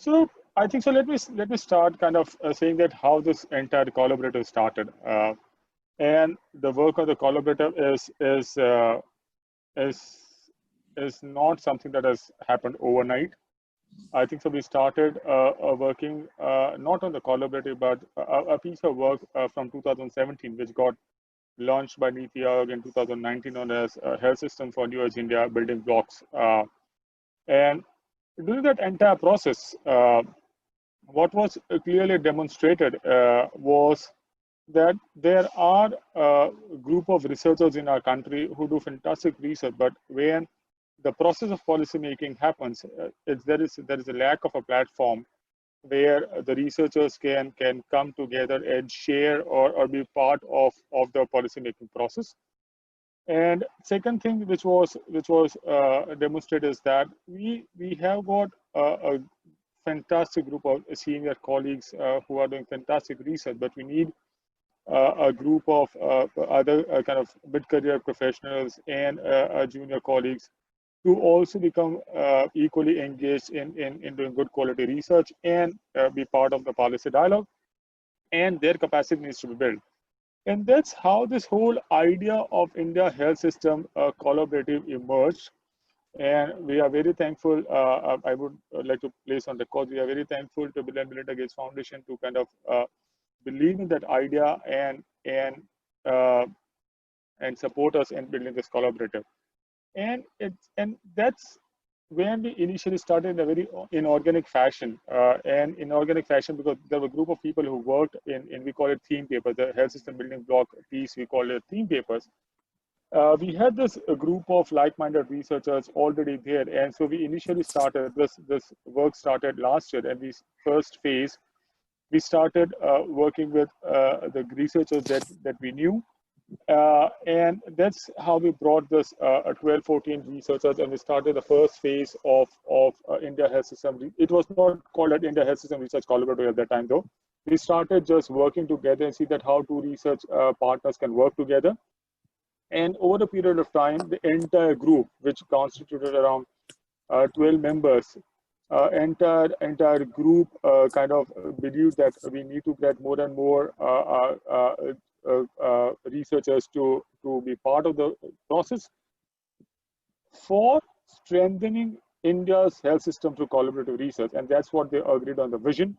So I think so. Let me start kind of saying that how this entire collaborative started, and the work of the collaborative is is not something that has happened overnight. I think so. We started working not on the collaborative, but a piece of work from 2017, which got launched by Niti Aayog in 2019, known as Health System for New Age India Building Blocks. And during that entire process, what was clearly demonstrated was that there are a group of researchers in our country who do fantastic research, but when the process of policy making happens, there is a lack of a platform where the researchers can come together and share or be part of the policy making process. And second thing which was demonstrated is that we have got a fantastic group of senior colleagues who are doing fantastic research, but we need a group of other kind of mid-career professionals and junior colleagues to also become equally engaged in doing good quality research and be part of the policy dialogue, and their capacity needs to be built. And that's how this whole idea of India health system collaborative emerged. And we are very thankful. I would like to place on record, we are very thankful to Bill and Melinda Gates Foundation to kind of believe in that idea uh, and support us in building this collaborative. And that's when we initially started in a very inorganic fashion, and inorganic fashion because there were a group of people who worked in we call it theme papers, the health system building block piece, we call it theme papers. We had this group of like-minded researchers already there, and so we initially started this work started last year, and we first phase we started working with the researchers that we knew, and that's how we brought this 12, 14 researchers, and we started the first phase of India Health System. It was not called at India Health System Research Collaborative at that time, though. We started just working together and see that how two research partners can work together. And over a period of time, the entire group, which constituted around 12 members, entire group kind of believed that we need to get more and more researchers to be part of the process for strengthening India's health system through collaborative research, and that's what they agreed on the vision.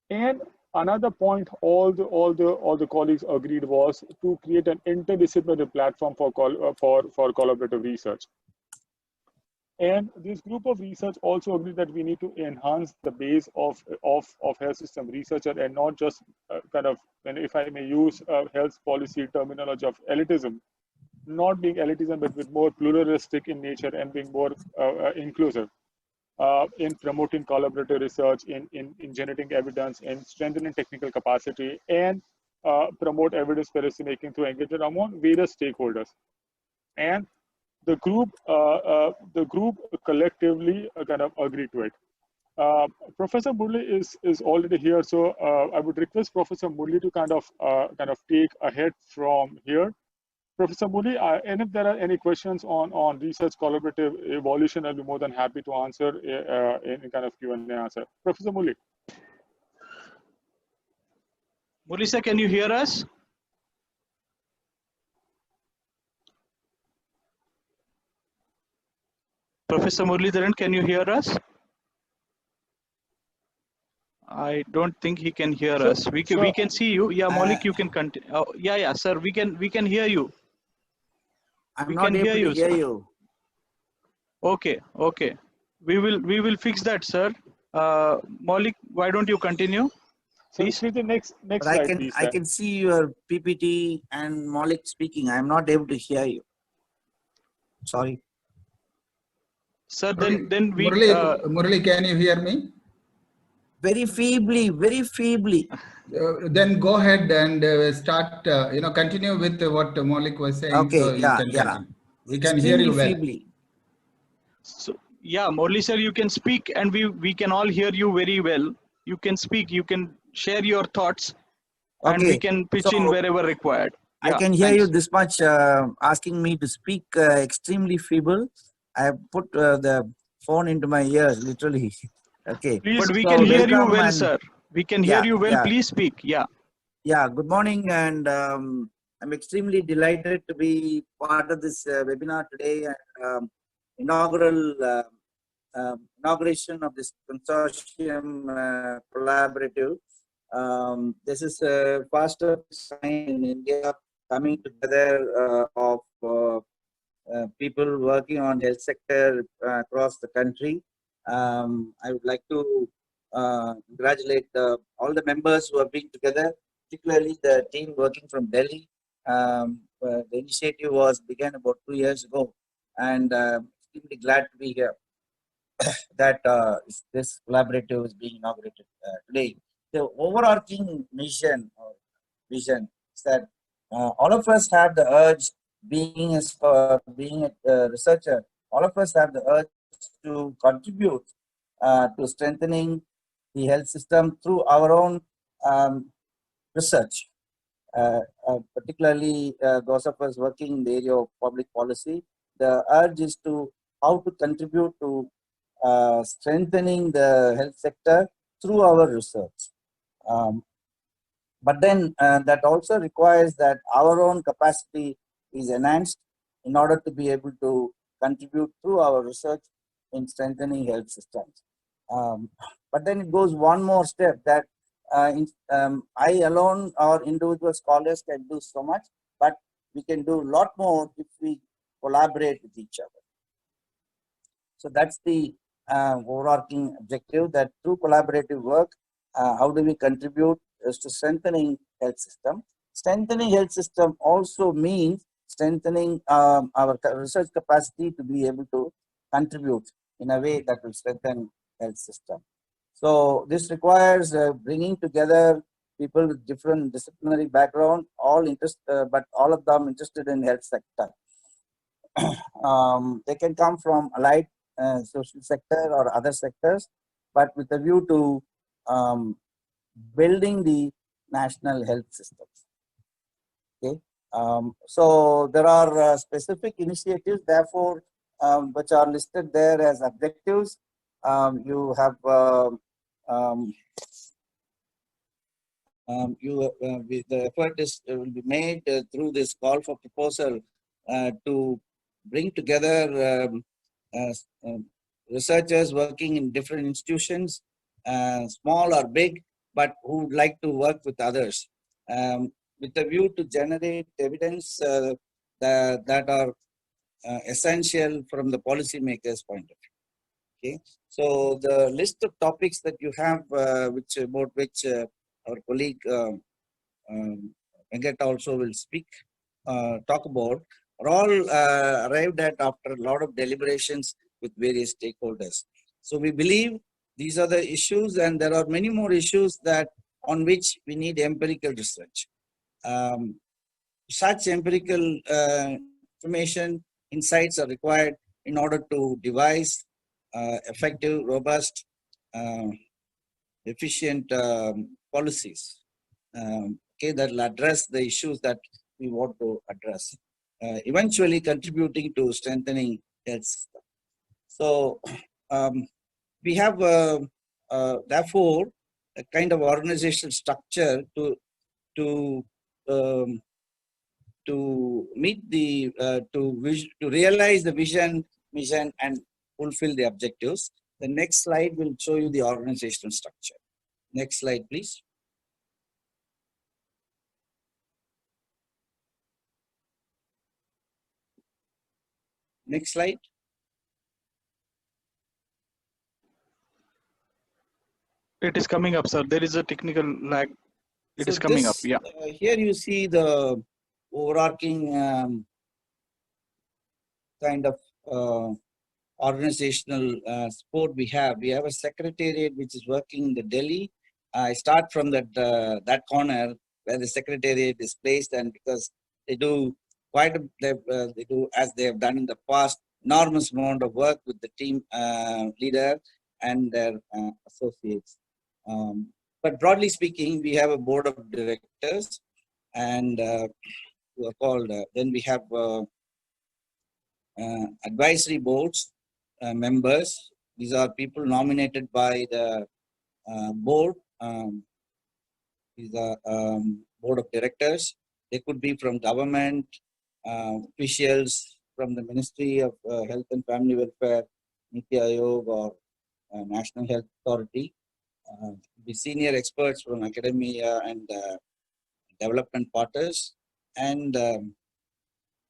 And another point all the colleagues agreed was to create an interdisciplinary platform for collaborative research. And this group of research also agreed that we need to enhance the base of health system researcher, and not just kind of, and if I may use health policy terminology of elitism, not being elitism, but with more pluralistic in nature and being more inclusive in promoting collaborative research, in generating evidence, in strengthening technical capacity, and promote evidence policy making through engagement among various stakeholders. And the group collectively kind of agreed to it. Professor Murli is already here, so I would request Professor Murli to kind of take ahead from here. Professor Murli, and if there are any questions on research collaborative evolution, I'll be more than happy to answer in kind of Q&A answer. Professor Murli. Murli sir, can you hear us? Professor Muralidharan, can you hear us? I don't think he can hear us. We can see you. Yeah, Maulik, you can continue. Oh, yeah, sir. We can hear you. I'm not able to hear you. Okay. We will fix that, sir. Maulik, why don't you continue? Please. So the next slide, please. I can see your PPT and Maulik speaking. I'm not able to hear you. Sorry. Sir, then we... Murali, can you hear me? Very feebly, very feebly. Then go ahead and start, continue with what Maulik was saying. Okay, so yeah. We can hear you well. Feebly. So, yeah, Murali sir, you can speak and we can all hear you very well. You can speak, you can share your thoughts, and we can pitch in wherever required. Yeah, I can hear you this much, asking me to speak extremely feeble. I put the phone into my ears, literally. Okay. Please, But we So can hear you welcome well, and sir. We can hear yeah, you well. yeah, Please speak. Yeah. yeah. Good morning, and I'm extremely delighted to be part of this webinar today and inauguration of this consortium collaborative. This is first of its kind in India, coming together of people working on health sector across the country. I would like to congratulate all the members who have been together, particularly the team working from Delhi. The initiative began about 2 years ago, and extremely glad to be here that this collaborative is being inaugurated today. The overarching mission or vision is that all of us have the urge, being a researcher, all of us have the urge to contribute to strengthening the health system through our own um, research. Particularly those of us working in the area of public policy, the urge is to how to contribute to strengthening the health sector through our research. But then that also requires that our own capacity is enhanced in order to be able to contribute through our research in strengthening health systems. But then it goes one more step that I alone or individual scholars can do so much, but we can do a lot more if we collaborate with each other. So that's the overarching objective, that through collaborative work, how do we contribute is to strengthening health system. Strengthening health system also means strengthening our research capacity to be able to contribute in a way that will strengthen health system. So this requires bringing together people with different disciplinary background, but all of them interested in health sector. They can come from allied social sector or other sectors, but with a view to building the national health systems. Okay, so there are specific initiatives, therefore, which are listed there as objectives. You have the effort will be made through this call for proposal to bring together researchers working in different institutions, small or big, but who would like to work with others, with a view to generate evidence that are essential from the policymakers' point of view. Okay, so the list of topics that you have, about which our colleague Venkat also will talk about, are all arrived at after a lot of deliberations with various stakeholders. So we believe these are the issues, and there are many more issues that on which we need empirical research. Such empirical information, insights are required in order to devise effective, robust, efficient policies that will address the issues that we want to address, eventually contributing to strengthening health system. So we have therefore a kind of organizational structure to meet the to realize the vision, mission, and fulfill the objectives. The next slide will show you the organizational structure. Next slide, please. Next slide. It is coming up, sir. There is a technical lag. It is coming up. Yeah. Here you see the overarching kind of organizational support we have. We have a secretariat which is working in the Delhi. I start from that corner where the secretariat is placed, and because they do they do, as they have done in the past, enormous amount of work with the team leader and their associates. But broadly speaking, we have a board of directors, and who are called. Then we have advisory boards members, These are people nominated by the board. These are board of directors. They could be from government, officials from the Ministry of Health and Family Welfare, Niti Aayog, or National Health Authority. The senior experts from academia and development partners, and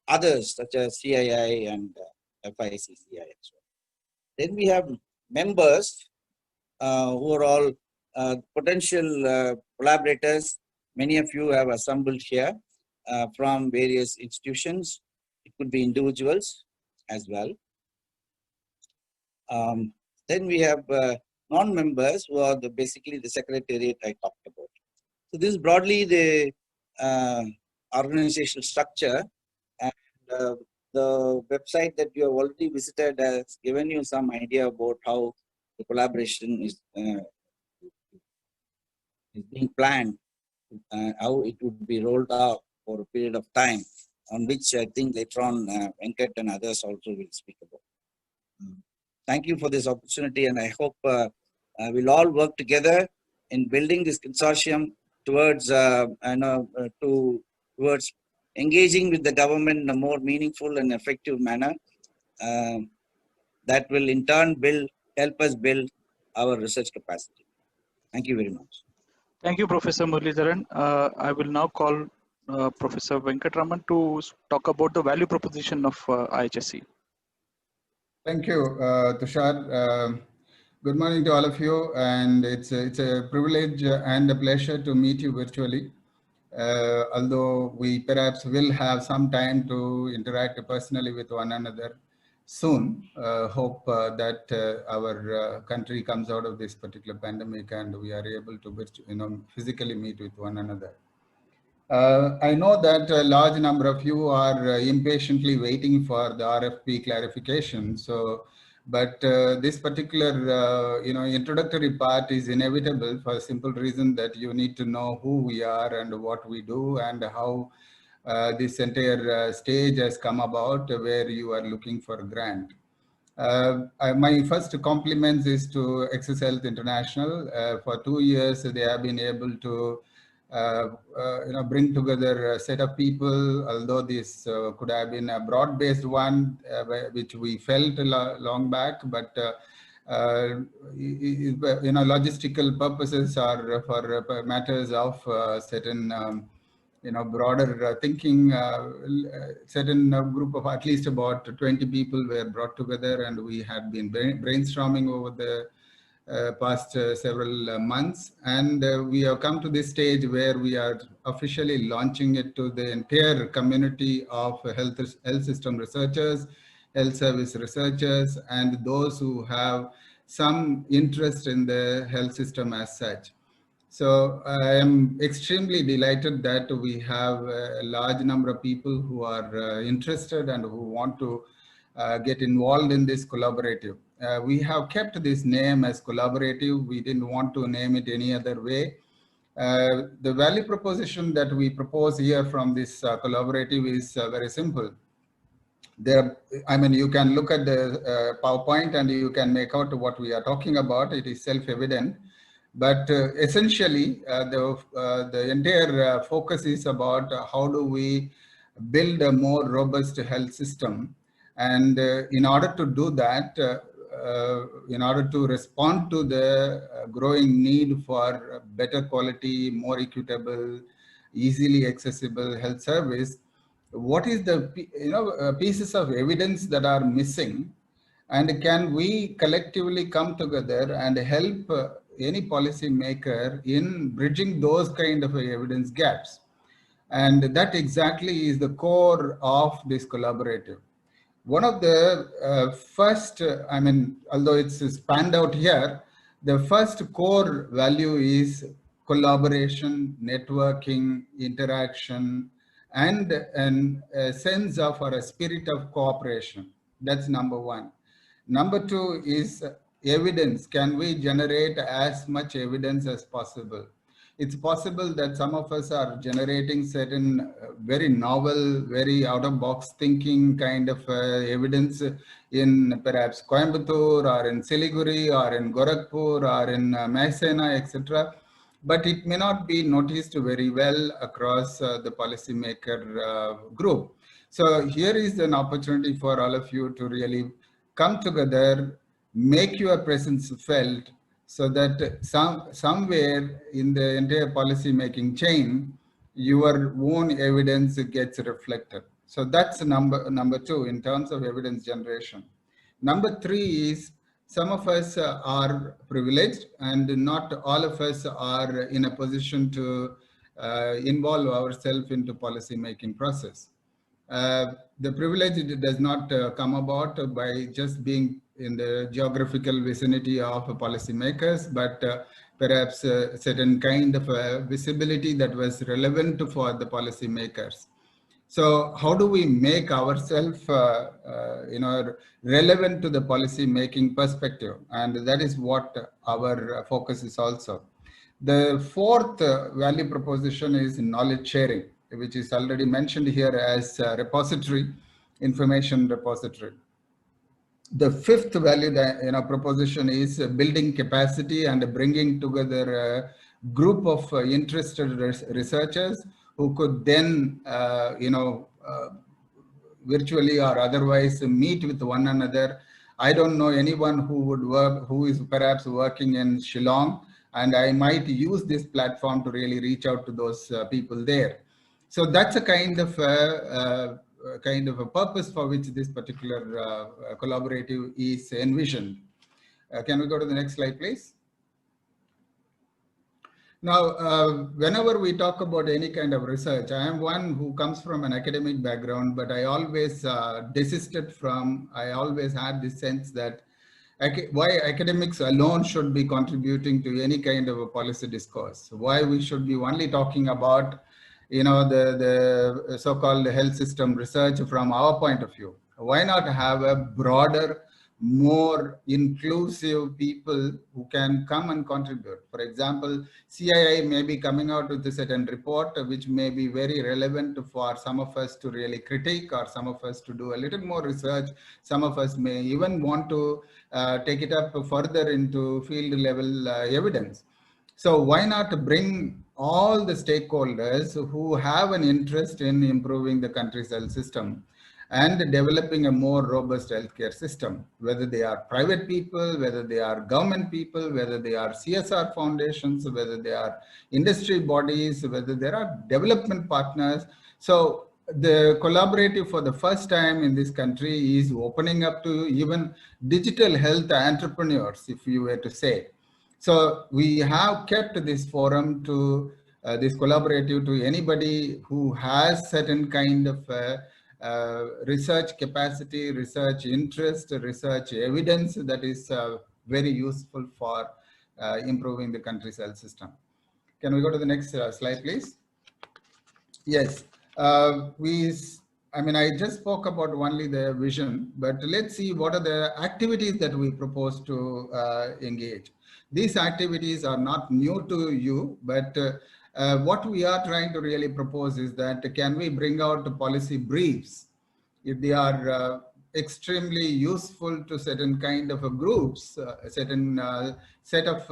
others such as CII and FICCI as well. Then we have members who are all potential collaborators. Many of you have assembled here from various institutions. It could be individuals as well. Then we have non-members who are basically the secretariat I talked about. So this is broadly the organizational structure, and the website that you have already visited has given you some idea about how the collaboration is being planned, how it would be rolled out for a period of time, on which I think later on Venkat and others also will speak about. Thank you for this opportunity, and I hope we'll all work together in building this consortium towards towards engaging with the government in a more meaningful and effective manner that will in turn help us build our research capacity. Thank you very much. Thank you, Professor Muralidharan. I will now call Professor Venkatraman to talk about the value proposition of IHSE. Thank you, Tushar. Good morning to all of you, and it's a privilege and a pleasure to meet you virtually. Although we perhaps will have some time to interact personally with one another soon. Hope that our country comes out of this particular pandemic and we are able to physically meet with one another. I know that a large number of you are impatiently waiting for the RFP clarification. So, but this particular introductory part is inevitable for a simple reason that you need to know who we are and what we do and how this entire stage has come about where you are looking for a grant. My first compliments is to Access Health International. For 2 years, they have been able to bring together a set of people, although this could have been a broad-based one, which we felt long back, but logistical purposes or for matters of certain broader thinking, certain group of at least about 20 people were brought together, and we had been brainstorming over the past several months, and we have come to this stage where we are officially launching it to the entire community of health system researchers, health service researchers, and those who have some interest in the health system as such. So I am extremely delighted that we have a large number of people who are interested and who want to get involved in this collaborative. We have kept this name as collaborative. We didn't want to name it any other way. The value proposition that we propose here from this collaborative is very simple. You can look at the PowerPoint and you can make out what we are talking about. It is self-evident. But essentially, the entire focus is about how do we build a more robust health system. And in order to do that, in order to respond to the growing need for better quality, more equitable, easily accessible health service, what is the pieces of evidence that are missing, and can we collectively come together and help any policy maker in bridging those kind of evidence gaps? And that exactly is the core of this collaborative. One of the first, although it's spanned out here, the first core value is collaboration, networking, interaction, and a sense of or a spirit of cooperation. That's number one. Number two is evidence. Can we generate as much evidence as possible? it's possible that some of us are generating certain very novel, very out-of-box thinking kind of evidence in perhaps Coimbatore or in Siliguri or in Gorakhpur or in Mahesana, etc. But it may not be noticed very well across the policymaker group. So here is an opportunity for all of you to really come together, make your presence felt, so that somewhere in the entire policy making chain, your own evidence gets reflected. So that's number two in terms of evidence generation. Number three is some of us are privileged and not all of us are in a position to involve ourselves into policy making process. The privilege does not come about by just being in the geographical vicinity of policymakers, but perhaps a certain kind of visibility that was relevant for the policymakers. So how do we make ourselves relevant to the policy making perspective? And that is what our focus is also. The fourth value proposition is knowledge sharing, which is already mentioned here as repository, information repository. The fifth value proposition is building capacity and bringing together a group of interested researchers who could then, virtually or otherwise meet with one another. I don't know anyone who would work, who is perhaps working in Shillong, and I might use this platform to really reach out to those people there. So that's a kind of a purpose for which this particular collaborative is envisioned. Can we go to the next slide, please? Now, whenever we talk about any kind of research, I am one who comes from an academic background, but I always desisted from, I always had this sense that why academics alone should be contributing to any kind of a policy discourse, why we should be only talking about the so-called health system research from our point of view. Why not have a broader, more inclusive people who can come and contribute? For example, CII may be coming out with a certain report which may be very relevant for some of us to really critique, or some of us to do a little more research. Some of us may even want to take it up further into field level evidence. So why not bring all the stakeholders who have an interest in improving the country's health system and developing a more robust healthcare system, whether they are private people, whether they are government people, whether they are CSR foundations, whether they are industry bodies, whether there are development partners. So the collaborative for the first time in this country is opening up to even digital health entrepreneurs, if you were to say. So we have kept this forum to this collaborative to anybody who has certain kind of research capacity, research interest, research evidence that is very useful for improving the country's health system. Can we go to the next slide, please? Yes, I just spoke about only the vision, but let's see what are the activities that we propose to engage. These activities are not new to you, but what we are trying to really propose is that can we bring out policy briefs? If they are extremely useful to certain kind of groups, a certain set of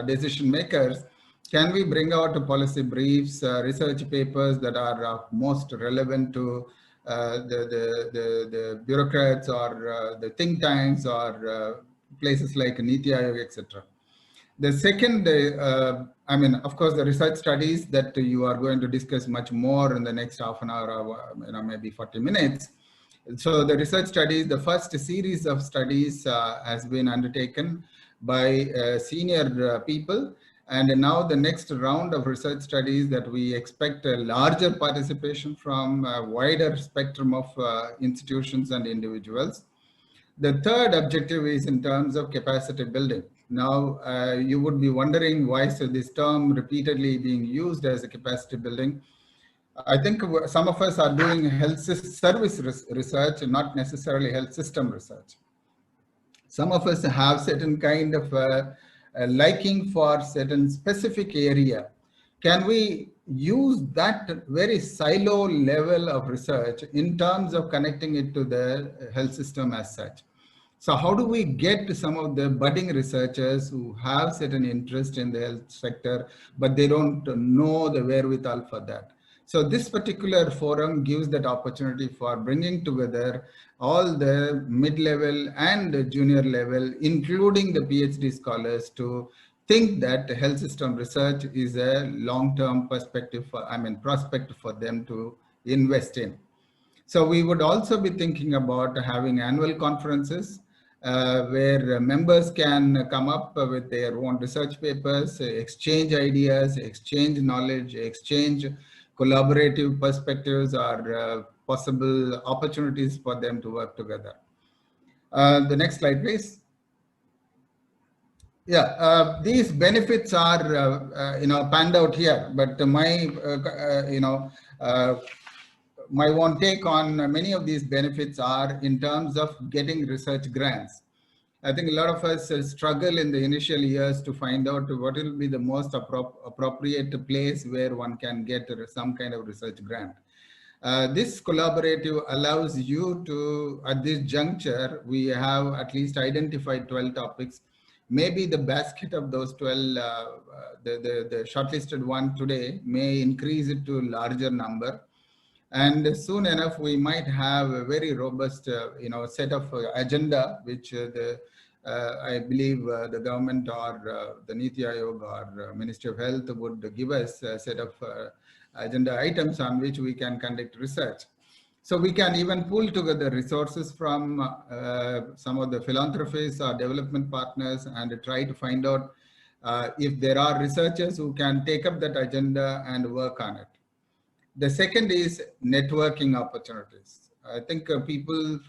decision makers, can we bring out policy briefs, research papers that are most relevant to the bureaucrats or the think tanks or places like Niti Aayog, etc. The second, of course, the research studies that you are going to discuss much more in the next half an hour or maybe 40 minutes. So the research studies, the first series of studies has been undertaken by senior people. And now the next round of research studies that we expect a larger participation from a wider spectrum of institutions and individuals. The third objective is in terms of capacity building. Now, you would be wondering why is this term repeatedly being used as a capacity building. I think some of us are doing health service research and not necessarily health system research. Some of us have certain kind of liking for certain specific area, can we use that very silo level of research in terms of connecting it to the health system as such? So how do we get to some of the budding researchers who have certain interest in the health sector, but they don't know the wherewithal for that? So this particular forum gives that opportunity for bringing together all the mid-level and junior level, including the PhD scholars, to think that health system research is a long-term perspective for, prospect for them to invest in. So we would also be thinking about having annual conferences where members can come up with their own research papers, exchange ideas, exchange knowledge, exchange collaborative perspectives or possible opportunities for them to work together. The next slide, please. Yeah, these benefits are, panned out here, but my, my one take on many of these benefits are in terms of getting research grants. I think a lot of us struggle in the initial years to find out what will be the most appropriate place where one can get some kind of research grant. This collaborative allows you to, at this juncture, we have at least identified 12 topics. Maybe the basket of those 12, the shortlisted one today may increase it to a larger number. And soon enough, we might have a very robust, set of agenda, which I believe the government or the Niti Aayog or Ministry of Health would give us a set of agenda items on which we can conduct research. So we can even pull together resources from some of the philanthropists or development partners and try to find out if there are researchers who can take up that agenda and work on it. The second is networking opportunities. I think people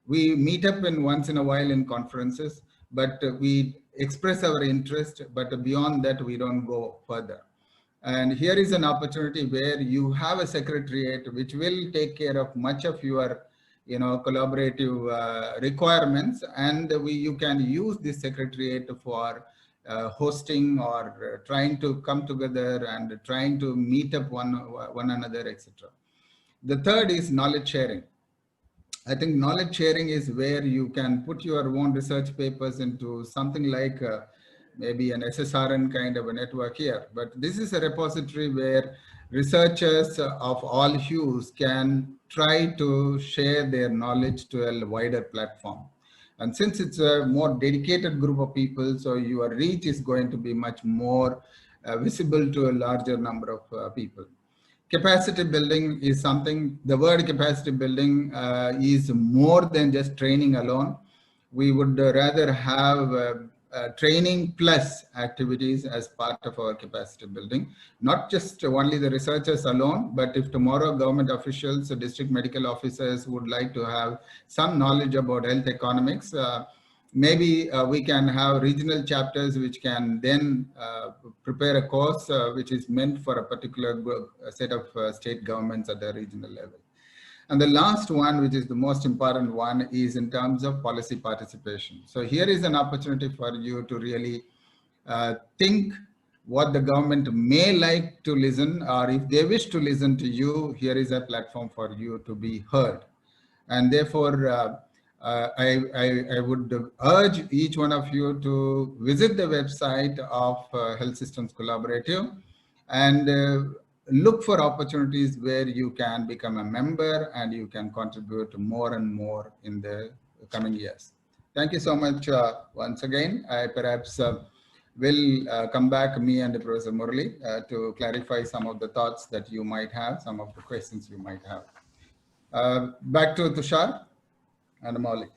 we meet up once in a while in conferences, but we express our interest, but beyond that, we don't go further. And here is an opportunity where you have a secretariat which will take care of much of your, collaborative requirements, and you can use this secretariat for hosting or trying to come together and trying to meet up one another, etc. The third is knowledge sharing. I think knowledge sharing is where you can put your own research papers into something like maybe an SSRN kind of a network here. But this is a repository where researchers of all hues can try to share their knowledge to a wider platform. And since it's a more dedicated group of people, so your reach is going to be much more visible to a larger number of people. Capacity building is something, the word capacity building is more than just training alone. We would rather have training plus activities as part of our capacity building, not just only the researchers alone, but if tomorrow government officials, district medical officers would like to have some knowledge about health economics, maybe we can have regional chapters which can then prepare a course which is meant for a particular set of state governments at the regional level. And the last one, which is the most important one, is in terms of policy participation. So here is an opportunity for you to really think what the government may like to listen, or if they wish to listen to you, here is a platform for you to be heard. And therefore, I would urge each one of you to visit the website of Health Systems Collaborative and look for opportunities where you can become a member and you can contribute more and more in the coming years. Thank you so much once again. I perhaps will come back, me and Professor Murali, to clarify some of the thoughts that you might have, some of the questions you might have. Back to Tushar and Molly.